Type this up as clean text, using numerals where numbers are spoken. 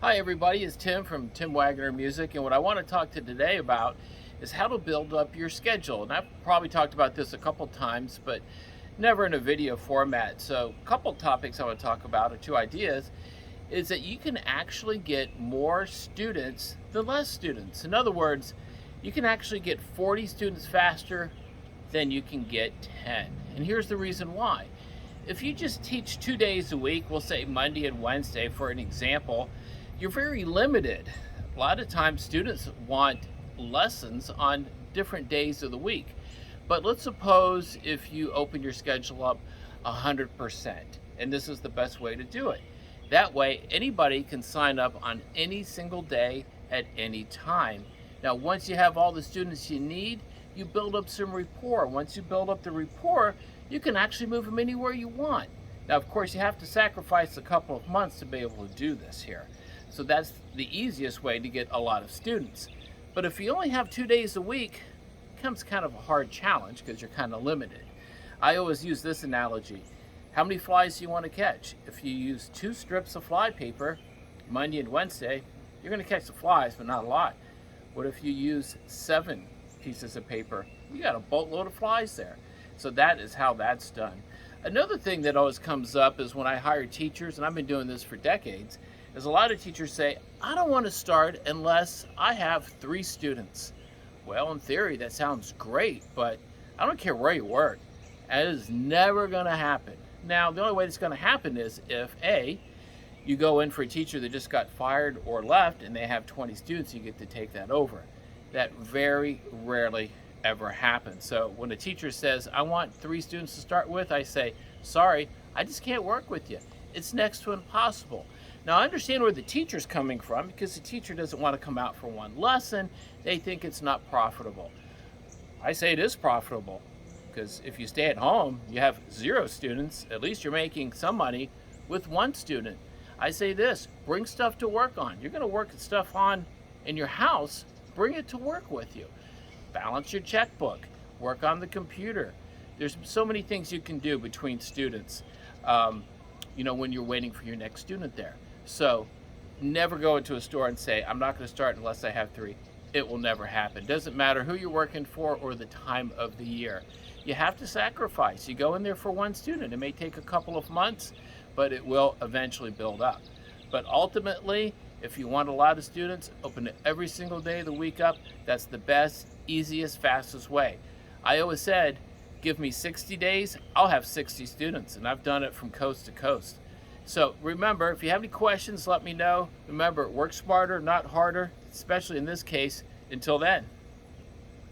Hi everybody, it's Tim from Tim Wagner Music, and what I want to talk to today about is how to build up your schedule. And I've probably talked about this a couple times, but never in a video format. So a couple topics I want to talk about, or two ideas, is that you can actually get more students than less students. In other words, you can actually get 40 students faster than you can get 10. And here's the reason why. If you just teach 2 days a week, we'll say Monday and Wednesday for an example, you're very limited. A lot of times students want lessons on different days of the week. But let's suppose if you open your schedule up 100%, and this is the best way to do it. That way, anybody can sign up on any single day at any time. Now, once you have all the students you need, you build up some rapport. Once you build up the rapport, you can actually move them anywhere you want. Now, of course, you have to sacrifice a couple of months to be able to do this here. So that's the easiest way to get a lot of students. But if you only have 2 days a week, it becomes kind of a hard challenge because you're kind of limited. I always use this analogy. How many flies do you want to catch? If you use 2 strips of fly paper, Monday and Wednesday, you're going to catch the flies, but not a lot. What if you use 7 pieces of paper? You got a boatload of flies there. So that is how that's done. Another thing that always comes up is when I hire teachers, and I've been doing this for decades, is a lot of teachers say, I don't want to start unless I have 3 students. Well, in theory, that sounds great, but I don't care where you work. That is never going to happen. Now, the only way it's going to happen is if A, you go in for a teacher that just got fired or left and they have 20 students, you get to take that over. That very rarely ever happens. So when a teacher says, I want 3 students to start with, I say, sorry, I just can't work with you. It's next to impossible. Now, I understand where the teacher's coming from because the teacher doesn't want to come out for one lesson. They think it's not profitable. I say it is profitable because if you stay at home, you have 0 students, at least you're making some money with 1 student. I say this, bring stuff to work on. You're going to work stuff on in your house, bring it to work with you. Balance your checkbook, work on the computer. There's so many things you can do between students, when you're waiting for your next student there. So never go into a store and say, I'm not going to start unless I have 3. It will never happen. Doesn't matter who you're working for or the time of the year. You have to sacrifice. You go in there for 1 student. It may take a couple of months, but it will eventually build up. But ultimately, if you want a lot of students, open it every single day of the week up. That's the best, easiest, fastest way. I always said, give me 60 days, I'll have 60 students, and I've done it from coast to coast. So remember, if you have any questions, let me know. Remember, work smarter, not harder, especially in this case. Until then.